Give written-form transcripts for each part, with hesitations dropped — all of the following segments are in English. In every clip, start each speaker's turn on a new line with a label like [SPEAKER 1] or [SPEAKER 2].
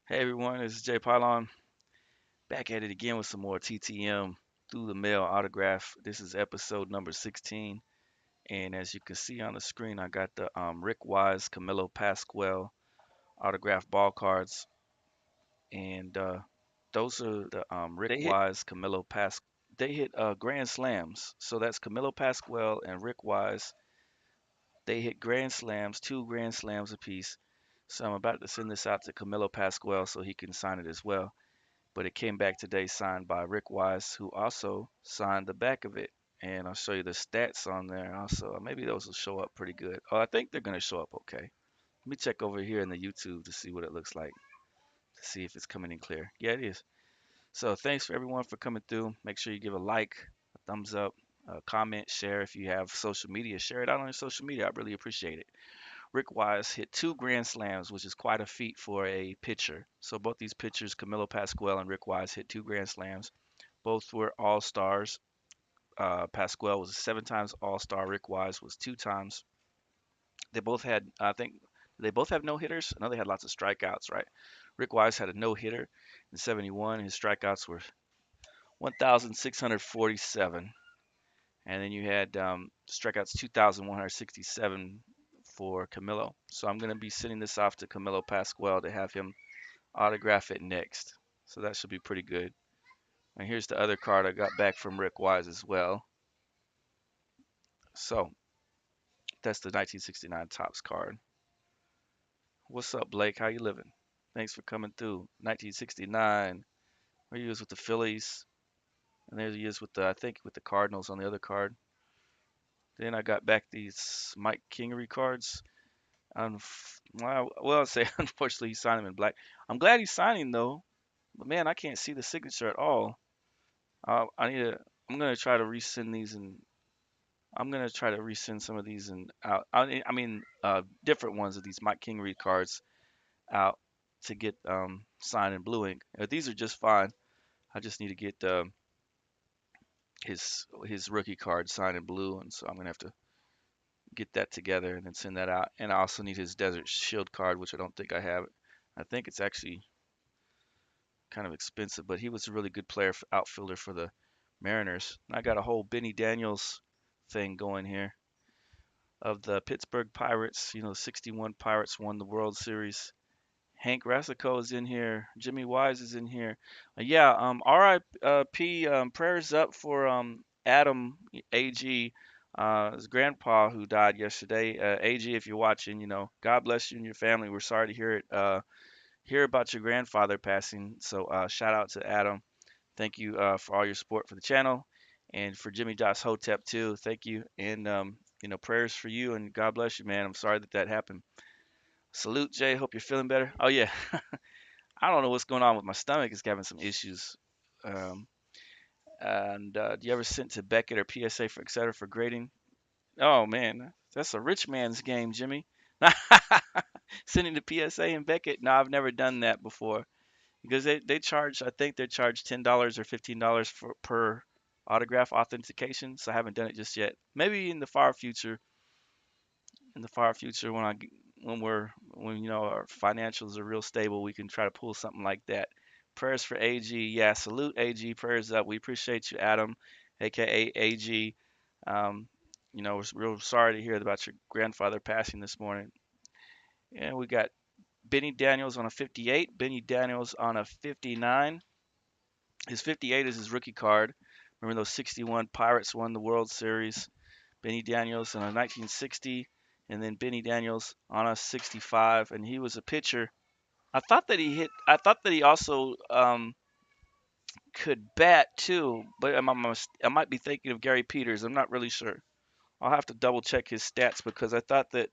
[SPEAKER 1] Hey everyone, this is Jay Pylon back at it again with some more TTM through the mail autograph. This is episode number 16, and as you can see on the screen, I got the Rick Wise, Camilo Pascual autograph ball cards, and those are the Rick
[SPEAKER 2] They hit.
[SPEAKER 1] Wise, Camilo Pas. They hit grand slams, so that's Camilo Pascual and Rick Wise. They hit grand slams, two grand slams apiece. So I'm about to send this out to Camilo Pascual so he can sign it as well. But it came back today signed by Rick Wise, who also signed the back of it. And I'll show you the stats on there also. Maybe those will show up pretty good. Oh, I think they're going to show up okay. Let me check over here in the YouTube to see what it looks like, to see if it's coming in clear. Yeah, it is. So thanks for everyone for coming through. Make sure you give a like, a thumbs up, a comment, share if you have social media. Share it out on your social media. I really appreciate it. Rick Wise hit two grand slams, which is quite a feat for a pitcher. So both these pitchers, Camilo Pascual and Rick Wise, hit two grand slams. Both were all stars. Pascual was seven times all star. Rick Wise was two times. They both had, I think, they both have no hitters. I know they had lots of strikeouts, right? Rick Wise had a no hitter in '71. His strikeouts were 1,647, and then you had strikeouts 2,167 for Camilo. So I'm going to be sending this off to Camilo Pascual to have him autograph it next. So that should be pretty good. And here's the other card I got back from Rick Wise as well. So that's the 1969 Topps card. What's up, Blake? How you living? Thanks for coming through. 1969. Where he was with the Phillies, and there he is with the I think with the Cardinals on the other card. Then I got back these Mike Kingery cards. Well, I'll say unfortunately he signed them in black. I'm glad he's signing though, but man, I can't see the signature at all. I need to. I'm gonna try to resend these and I'm gonna try to resend some of these and out. Different ones of these Mike Kingery cards out to get signed in blue ink. These are just fine. I just need to get his rookie card signed in blue, and so I'm gonna have to get that together and then send that out. And I also need his Desert Shield card, which I don't think I have. I think it's actually kind of expensive, but he was a really good player, outfielder for the Mariners. I got a whole Benny Daniels thing going here of the Pittsburgh Pirates. You know, 61 Pirates won the World Series. Hank Rassico is in here. Jimmy Wise is in here. Yeah, RIP, prayers up for Adam AG, his grandpa who died yesterday. AG, if you're watching, God bless you and your family. We're sorry to hear about your grandfather passing. So shout out to Adam. Thank you for all your support for the channel and for Jimmy Josh Hotep too. Thank you and prayers for you and God bless you, man. I'm sorry that that happened. Salute, Jay. Hope you're feeling better. Oh yeah, I don't know what's going on with my stomach. It's having some issues. Um, and do you ever send to Beckett or PSA for etc. for grading? Oh man, that's a rich man's game, Jimmy. Sending to PSA and Beckett? No, I've never done that before because they charge. I think they charge $10 or $15 for per autograph authentication. So I haven't done it just yet. Maybe in the far future. In the far future, when our financials are real stable, we can try to pull something like that. Prayers for AG. Yeah, salute AG. Prayers up. We appreciate you, Adam, aka AG. Um, we're real sorry to hear about your grandfather passing this morning. And we got Benny Daniels on a 58, Benny Daniels on a 59. His 58 is his rookie card. Remember those 61 Pirates won the World Series. Benny Daniels on a 1960, and then Benny Daniels on a 65, and he was a pitcher. I thought that he hit. I thought that he also could bat too, but I might be thinking of Gary Peters. I'm not really sure. I'll have to double check his stats because I thought that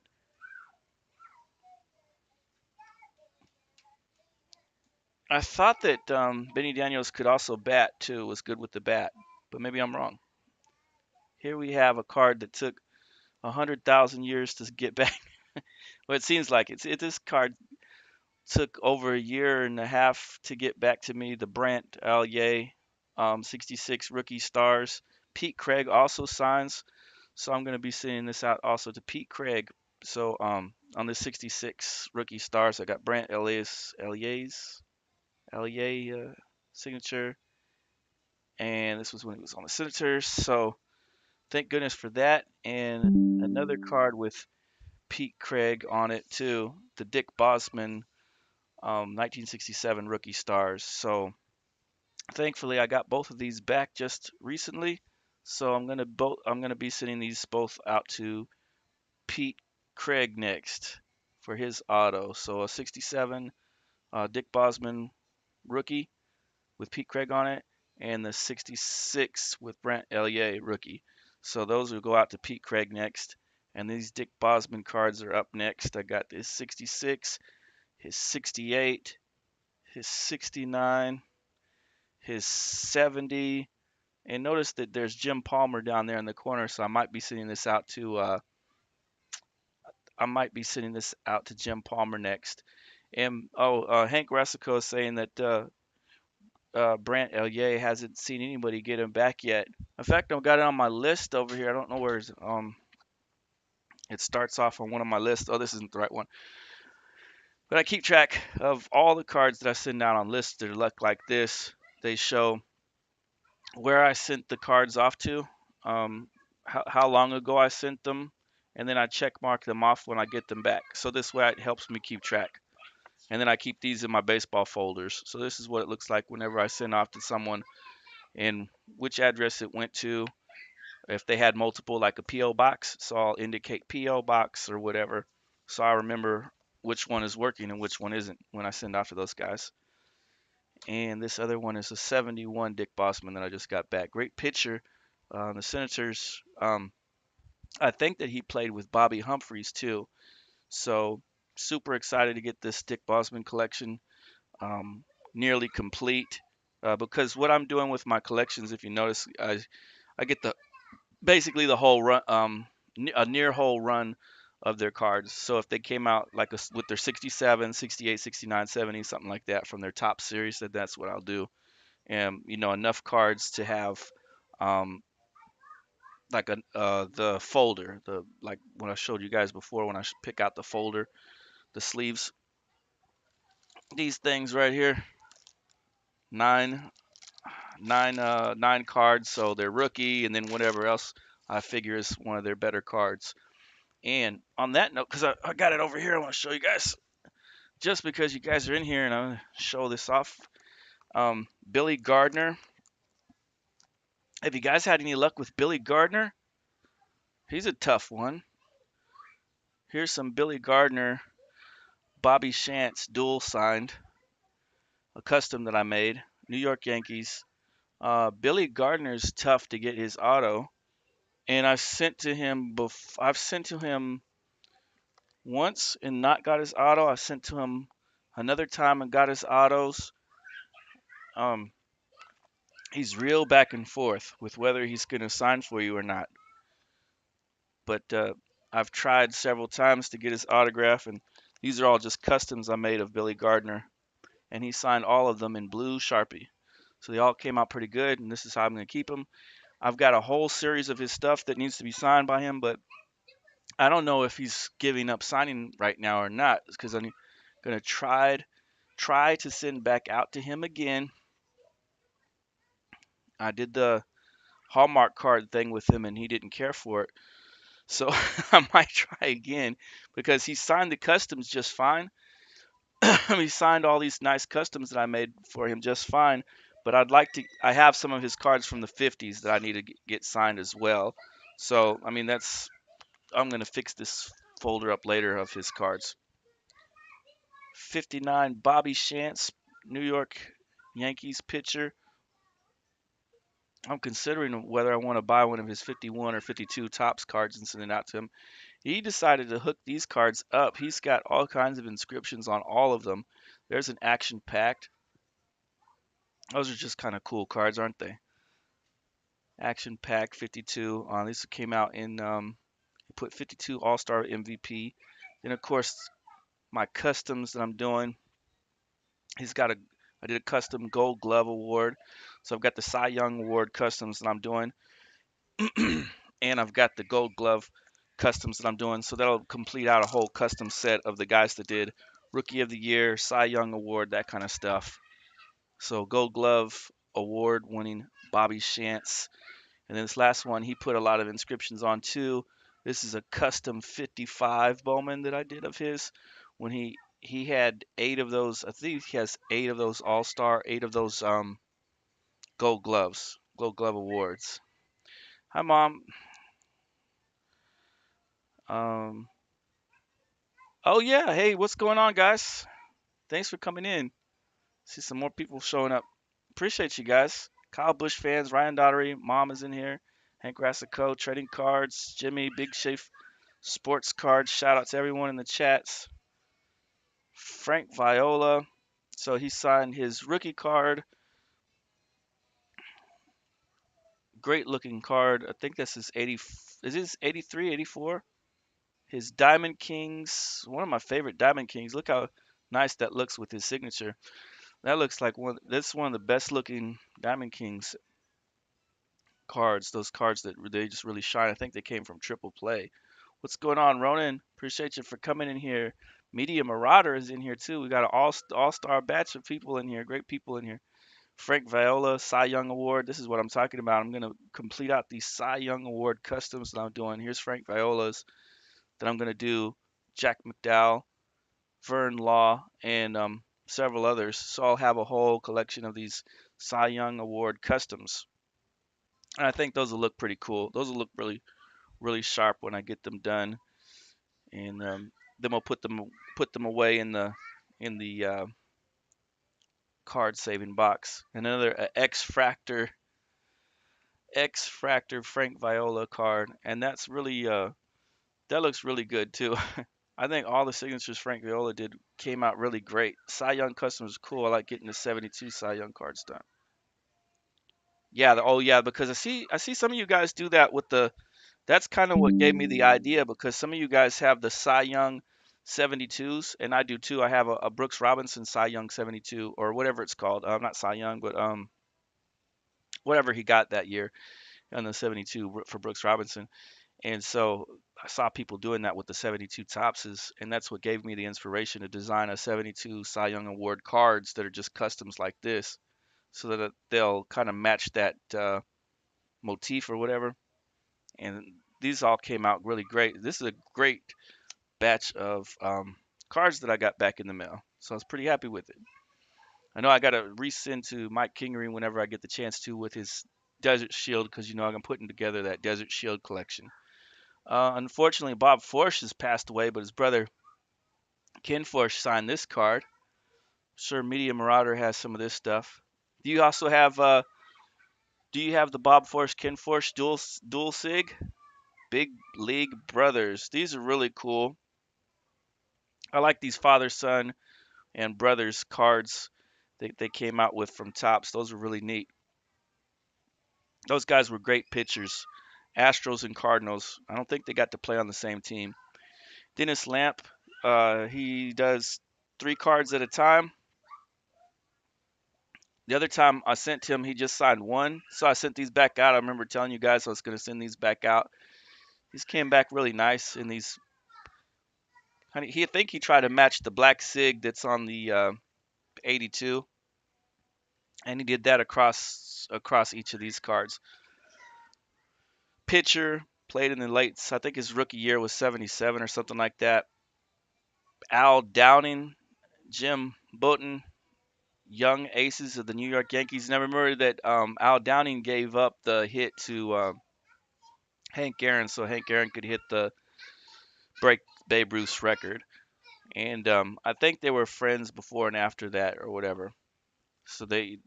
[SPEAKER 1] Benny Daniels could also bat too. Was good with the bat, but maybe I'm wrong. Here we have a card that took 100,000 years to get back. Well, it seems like this card took over a year and a half to get back to me. The Brant Allier 66 rookie stars. Pete Craig also signs, so I'm going to be sending this out also to Pete Craig. So on the 66 rookie stars, I got Brant Elias. Elias. LA signature, and this was when he was on the Senators. So thank goodness for that. And another card with Pete Craig on it too, the Dick Bosman 1967 rookie stars. So thankfully I got both of these back just recently. So I'm gonna be sending these both out to Pete Craig next for his auto. So a 67 Dick Bosman rookie with Pete Craig on it, and the 66 with Brent Elliott rookie. So those will go out to Pete Craig next. And these Dick Bosman cards are up next. I got his 66, his 68, his 69, his 70. And notice that there's Jim Palmer down there in the corner, so I might be sending this out to Jim Palmer next. And Hank Ressico is saying that Brant Elliott hasn't seen anybody get him back yet. In fact, I've got it on my list over here. I don't know where it starts off on one of my lists. Oh, this isn't the right one. But I keep track of all the cards that I send out on lists that look like this. They show where I sent the cards off to, how long ago I sent them, and then I check mark them off when I get them back. So this way it helps me keep track. And then I keep these in my baseball folders. So this is what it looks like whenever I send off to someone and which address it went to. If they had multiple, like a P.O. box, so I'll indicate P.O. box or whatever. So I remember which one is working and which one isn't when I send off to those guys. And this other one is a 71 Dick Bosman that I just got back. Great pitcher. The Senators, I think that he played with Bobby Humphries too. So super excited to get this Dick Bosman collection nearly complete. Because what I'm doing with my collections, if you notice, I get basically the whole run, a near whole run of their cards. So if they came out like with their 67, 68, 69, 70, something like that from their top series, then that's what I'll do. And enough cards to have like the folder, the like when I showed you guys before when I pick out the folder, the sleeves, these things right here, nine, nine cards. So they're rookie, and then whatever else I figure is one of their better cards. And on that note, because I got it over here, I want to show you guys, just because you guys are in here, and I'm going to show this off. Billy Gardner. Have you guys had any luck with Billy Gardner? He's a tough one. Here's some Billy Gardner, Bobby Shantz dual signed, a custom that I made. New York Yankees. Billy Gardner's tough to get his auto, and I've sent to him once and not got his auto. I sent to him another time and got his autos. Um, he's real back and forth with whether he's going to sign for you or not. But I've tried several times to get his autograph, and these are all just customs I made of Billy Gardner, and he signed all of them in blue Sharpie. So they all came out pretty good, and this is how I'm going to keep them. I've got a whole series of his stuff that needs to be signed by him, but I don't know if he's giving up signing right now or not, because I'm going to try to send back out to him again. I did the Hallmark card thing with him, and he didn't care for it. So I might try again because he signed the customs just fine. He signed all these nice customs that I made for him just fine. But I have some of his cards from the 50s that I need to get signed as well. So, I mean, I'm going to fix this folder up later of his cards. 59 Bobby Shantz, New York Yankees pitcher. I'm considering whether I want to buy one of his 51 or 52 Topps cards and send it out to him. He decided to hook these cards up. He's got all kinds of inscriptions on all of them. There's an action packed. Those are just kind of cool cards, aren't they? Action pack 52. These came out in put 52 All-Star MVP. Then of course my customs that I'm doing. I did a custom Gold Glove award. So I've got the Cy Young Award customs that I'm doing. And I've got the Gold Glove customs that I'm doing. So that'll complete out a whole custom set of the guys that did Rookie of the Year, Cy Young Award, that kind of stuff. So Gold Glove award winning Bobby Shantz. And then this last one, he put a lot of inscriptions on too. This is a custom 55 Bowman that I did of his when he had 8 of those. I think he has 8 of those All-Star, 8 of those Gold Glove awards. Hi, Mom. Um, oh yeah, hey, what's going on, guys? Thanks for coming in. See some more people showing up. Appreciate you guys. Kyle Bush fans, Ryan Daughtery, Mom is in here. Hank Rassico, Trading Cards, Jimmy, Big Shafe, Sports Cards. Shout out to everyone in the chats. Frank Viola. So he signed his rookie card. Great looking card. I think this is 80. Is this 83, 84? His Diamond Kings. One of my favorite Diamond Kings. Look how nice that looks with his signature. That looks like one. That's one of the best looking Diamond Kings cards. Those cards that they just really shine. I think they came from Triple Play. What's going on, Ronan? Appreciate you for coming in here. Media Marauder is in here too. We got an all-star batch of people in here. Great people in here. Frank Viola, Cy Young Award. This is what I'm talking about. I'm gonna complete out these Cy Young Award customs that I'm doing. Here's Frank Viola's that I'm gonna do. Jack McDowell, Vern Law, and several others. So I'll have a whole collection of these Cy Young Award customs. And I think those will look pretty cool. Those will look really sharp when I get them done. And then we'll put them away in the card saving box. Another X Fractor Frank Viola card, and that's really that looks really good too. I think all the signatures Frank Viola did came out really great. Cy Young Custom is cool. I like getting the 72 Cy Young cards done. Yeah, oh yeah, because I see some of you guys do that with the. That's kind of what gave me the idea because some of you guys have the Cy Young 72s, and I do too. I have a Brooks Robinson Cy Young 72 or whatever it's called. Not Cy Young, but whatever he got that year on the 72 for Brooks Robinson. And so I saw people doing that with the 72 Topses, and that's what gave me the inspiration to design a 72 Cy Young Award cards that are just customs like this, so that they'll kind of match that motif or whatever. And these all came out really great. This is a great batch of cards that I got back in the mail, so I was pretty happy with it. I know I got to resend to Mike Kingery whenever I get the chance to with his Desert Shield because I'm putting together that Desert Shield collection. Unfortunately, Bob Forsch has passed away, but his brother Ken Forsch signed this card. Sure, Media Marauder has some of this stuff. Do you also have do you have the Bob Forsch Ken Forsch dual sig? Big League Brothers. These are really cool. I like these father son and brothers cards they came out with from Tops. Those are really neat. Those guys were great pitchers. Astros and Cardinals. I don't think they got to play on the same team. Dennis Lamp, he does 3 cards at a time. The other time I sent him, he just signed one. So I sent these back out. I remember telling you guys I was going to send these back out. These came back really nice in these. I think he tried to match the black sig that's on the 82, and he did that across each of these cards. Pitcher played in the late. I think his rookie year was 77 or something like that. Al Downing, Jim Button, young aces of the New York Yankees. And I remember that Al Downing gave up the hit to Hank Aaron so Hank Aaron could hit the break Babe Ruth's record. And I think they were friends before and after that or whatever. So they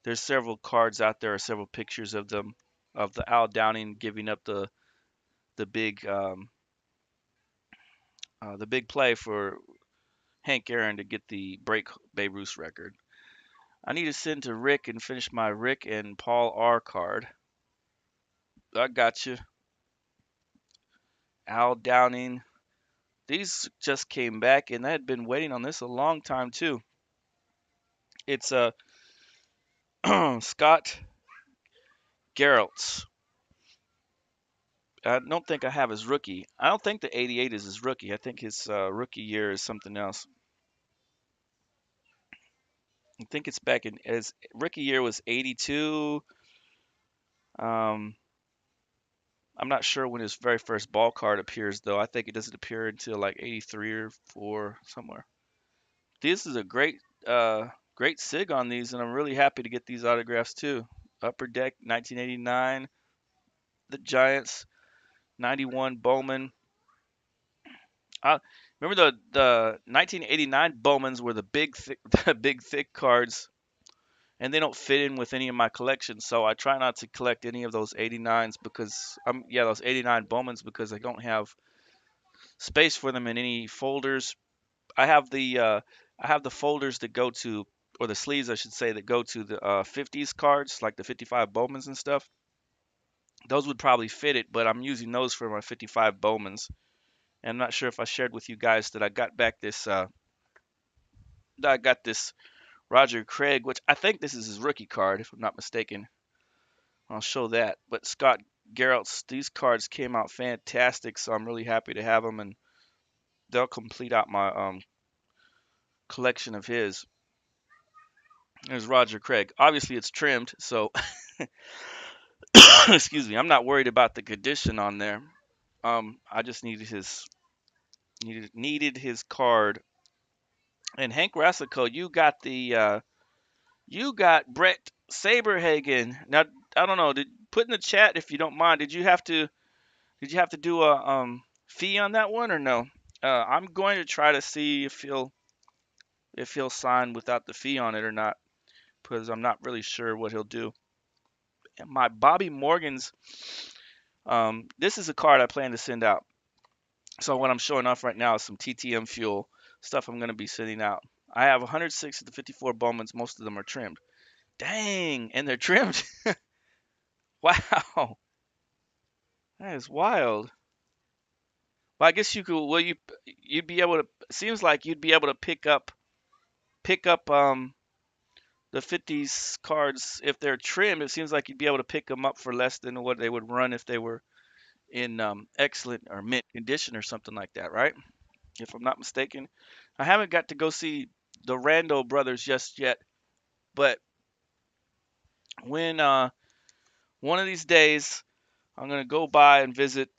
[SPEAKER 1] there's several cards out there, or several pictures of them, of the Al Downing giving up the big the big play for Hank Aaron to get the break Babe Ruth's record. I need to send to Rick and finish my Rick and Paul R card. I got you. Al Downing. These just came back, and I had been waiting on this a long time too. It's a Scott Geraltz. I don't think I have his rookie. I don't think the 88 is his rookie. I think his rookie year is something else. I think it's back in his rookie year was 82. Um, I'm not sure when his very first ball card appears though. I think it doesn't appear until like 83 or 4 somewhere. This is a great sig on these, and I'm really happy to get these autographs too. Upper Deck 1989, the Giants 91 Bowman. Remember the 1989 Bowmans were the big thick, the big thick cards, and they don't fit in with any of my collections. So I try not to collect any of those 89s because yeah, those 89 Bowmans because I don't have space for them in any folders. I have the folders that go to, or the sleeves I should say, that go to the 50s cards, like the 55 Bowmans and stuff. Those would probably fit it, but I'm using those for my 55 Bowmans. And I'm not sure if I shared with you guys that I got back this Roger Craig, which I think this is his rookie card, if I'm not mistaken. I'll show that. But Scott Geralt's, these cards came out fantastic, so I'm really happy to have them, and they'll complete out my collection of his. There's Roger Craig. Obviously, it's trimmed, so excuse me. I'm not worried about the condition on there. I just needed his card. And Hank Rassico, you got Brett Saberhagen. Now I don't know. Put in the chat if you don't mind. Did you have to do a fee on that one or no? I'm going to try to see if he'll sign without the fee on it or not, because I'm not really sure what he'll do. And my Bobby Morgan's, this is a card I plan to send out. So what I'm showing off right now is some TTM fuel stuff I'm going to be sending out. I have 106 of the 54 Bowmans. Most of them are trimmed. Dang, and they're trimmed. Wow, that is wild. Well, I guess you could. Well, you'd be able to. Seems like you'd be able to pick up the 50s cards if they're trimmed. It seems like you'd be able to pick them up for less than what they would run if they were in excellent or mint condition or something like that, right? If I'm not mistaken. I haven't got to go see the Randall brothers just yet, but when one of these days I'm gonna go by and visit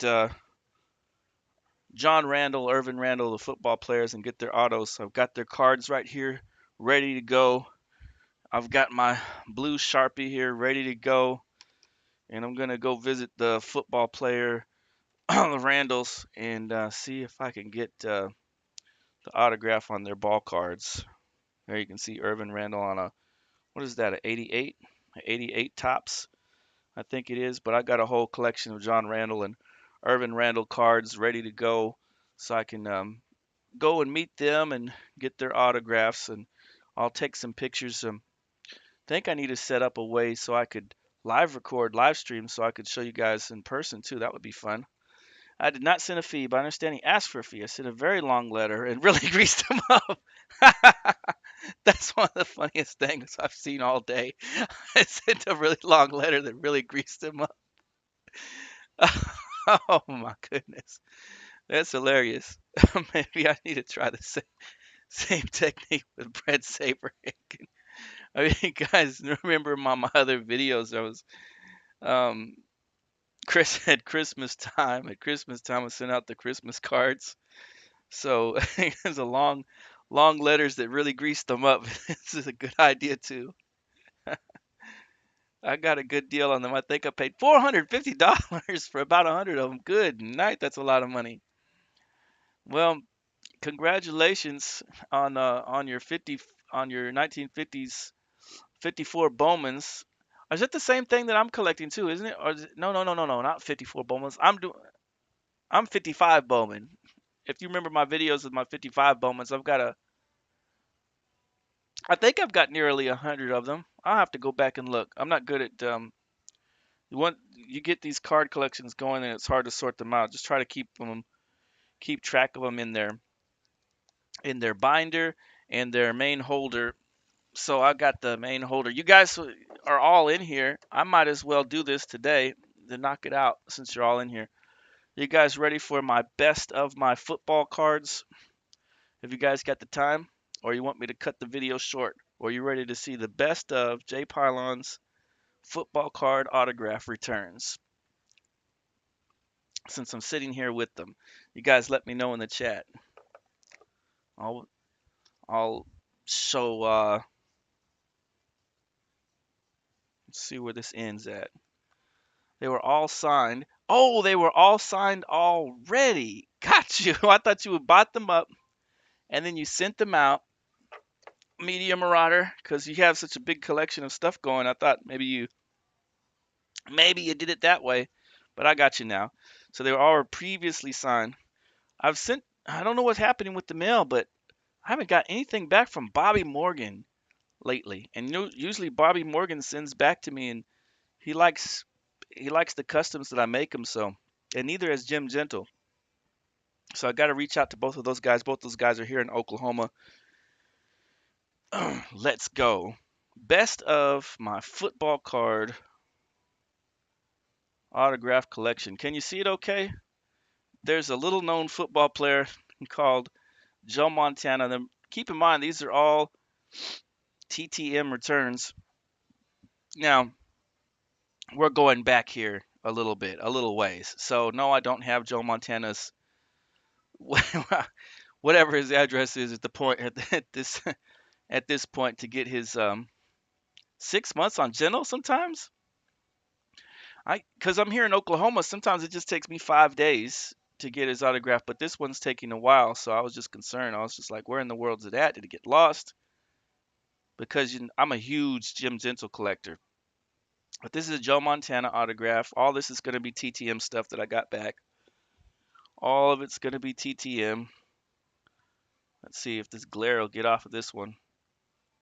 [SPEAKER 1] John Randall, Irvin Randall, the football players, and get their autos. I've got their cards right here, ready to go. I've got my blue Sharpie here, ready to go, and I'm gonna go visit the football player, the Randalls, and see if I can get the autograph on their ball cards. There you can see Irvin Randall on a, what is that, a 88? A 88 tops, I think it is. But I got a whole collection of John Randall and Irvin Randall cards ready to go, so I can go and meet them and get their autographs, and I'll take some pictures. Think I need to set up a way so I could live stream, so I could show you guys in person too. That would be fun. I did not send a fee, but I understand he asked for a fee. I sent a very long letter and really greased him up. That's one of the funniest things I've seen all day. I sent a really long letter that really greased him up. Oh my goodness. That's hilarious. Maybe I need to try the same technique with Brett Saber. I mean, guys, remember my other videos? I was um, Chris at Christmas time. At Christmas time, I sent out the Christmas cards. So there's a long letters that really greased them up. This is a good idea too. I got a good deal on them. I think I paid $450 for about 100 of them. Good night. That's a lot of money. Well, congratulations on your 50 on your 1950s 54 Bowmans. Is it the same thing that I'm collecting too, isn't it? Or is it, no, not 54 Bowmans. I'm 55 Bowman. If you remember my videos of my 55 Bowmans, I think I've got nearly 100 of them. I'll have to go back and look. I'm not good at you get these card collections going and it's hard to sort them out. Just try to keep track of them in their binder and their main holder. So I got the main holder. You guys are all in here. I might as well do this today to knock it out since you're all in here. You guys ready for my best of my football cards? Have you guys got the time? Or you want me to cut the video short? or you ready to see the best of Jay Pylon's football card autograph returns? Since I'm sitting here with them, you guys let me know in the chat. I'll I'll show. Let's see where this ends at. They were all signed. Oh, they were all signed already. Got you. I thought you would bought them up and then you sent them out, Media Marauder, because you have such a big collection of stuff going. I thought maybe you did it that way, but I got you now. So they were all previously signed. I've sent. I don't know what's happening with the mail, but I haven't got anything back from Bobby Morgan lately. And usually Bobby Morgan sends back to me, and he likes he likes the customs that I make him. So, and neither has Jim Gentle. So I got to reach out to both of those guys. Both those guys are here in Oklahoma. Let's go. Best of my football card autograph collection. Can you see it okay? There's a little known football player called Joe Montana. Then keep in mind these are all TTM returns. Now, we're going back here a little bit, a little ways. So no, I don't have Joe Montana's whatever his address is at the point at this point to get his 6 months on Geno sometimes. Because I'm here in Oklahoma, sometimes it just takes me 5 days to get his autograph, but this one's taking a while, so I was just concerned. I was just like, where in the world is it at? Did it get lost? Because I'm a huge Jim Gentle collector. But this is a Joe Montana autograph. All this is going to be TTM stuff that I got back. All of it's going to be TTM. Let's see if this glare will get off of this one.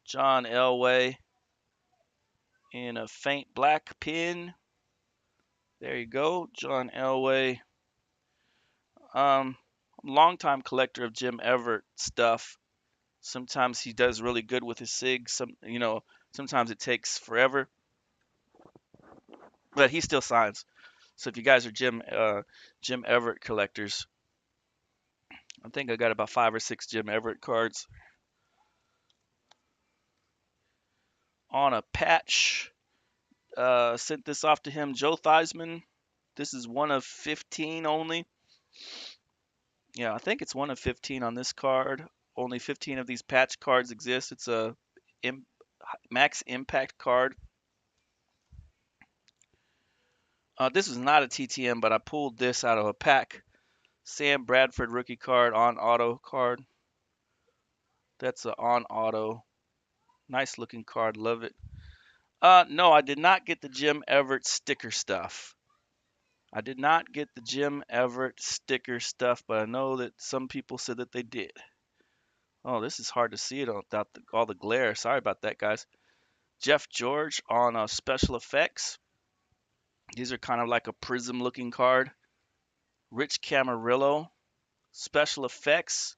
[SPEAKER 1] John Elway in a faint black pin. There you go, John Elway. Longtime collector of Jim Everett stuff. Sometimes he does really good with his SIG. Sometimes it takes forever, but he still signs. So if you guys are Jim Everett collectors, I think I got about 5 or 6 Jim Everett cards on a patch. Sent this off to him, Joe Theismann. This is one of 15 only. Yeah, I think it's one of 15 on this card. Only 15 of these patch cards exist. It's a max impact card. This is not a TTM, but I pulled this out of a pack. Sam Bradford rookie card on auto card. That's a on auto. Nice looking card. Love it. No, I did not get the Jim Everett sticker stuff. I did not get the Jim Everett sticker stuff, but I know that some people said that they did. Oh, this is hard to see it without all the glare. Sorry about that, guys. Jeff George on special effects. These are kind of like a prism looking card. Rich Camarillo, special effects.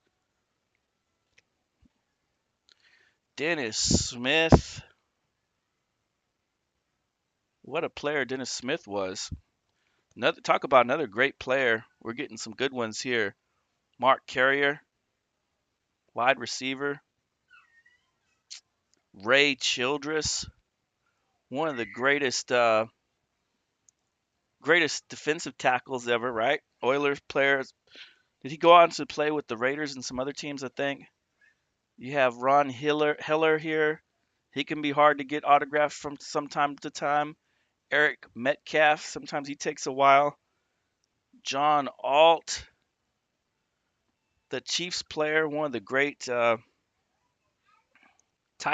[SPEAKER 1] Dennis Smith. What a player Dennis Smith was. Talk about another great player. We're getting some good ones here. Mark Carrier, wide receiver. Ray Childress, one of the greatest defensive tackles ever, right? Oilers players. Did he go on to play with the Raiders and some other teams, I think? You have Ron Heller here. He can be hard to get autographs from time to time. Eric Metcalf, sometimes he takes a while. John Alt, the Chiefs player, one of the great tight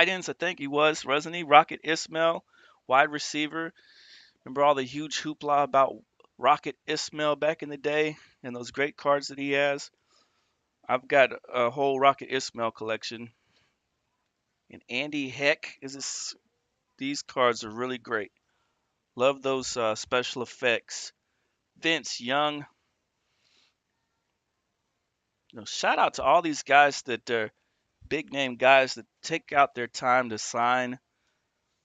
[SPEAKER 1] ends, I think he was, wasn't he? Rocket Ismail, wide receiver. Remember all the huge hoopla about Rocket Ismail back in the day and those great cards that he has? I've got a whole Rocket Ismail collection. And Andy Heck these cards are really great. Love those special effects. Vince Young. Shout out to all these guys that are big name guys that take out their time to sign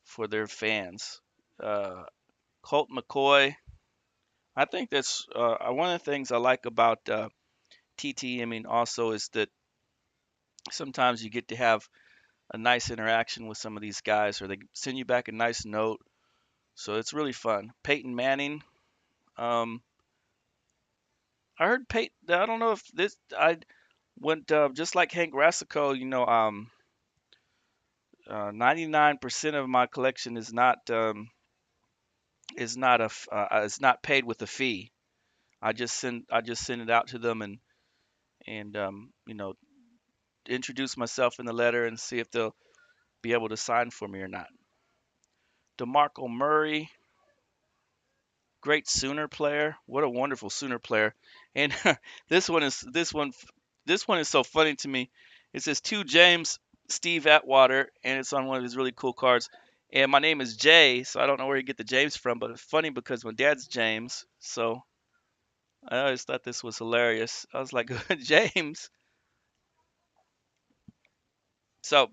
[SPEAKER 1] for their fans. Colt McCoy. I think that's one of the things I like about TTMing also is that sometimes you get to have a nice interaction with some of these guys, or they send you back a nice note. So it's really fun. Peyton Manning. Um, I heard Peyton. I don't know if this. I went just like Hank Rassico. 99% of my collection is not paid with a fee. I just send it out to them and introduce myself in the letter and see if they'll be able to sign for me or not. DeMarco Murray, great Sooner player. What a wonderful Sooner player. And this one is this one this one is so funny to me. It says to James Steve Atwater, and it's on one of his really cool cards. And my name is Jay, so I don't know where you get the James from, but it's funny because my dad's James, so I always thought this was hilarious. I was like, James. So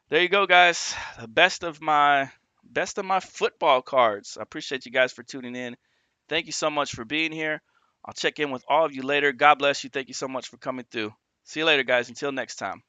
[SPEAKER 1] there you go, guys. The best of my football cards. I appreciate you guys for tuning in. Thank you so much for being here. I'll check in with all of you later. God bless you. Thank you so much for coming through. See you later, guys. Until next time.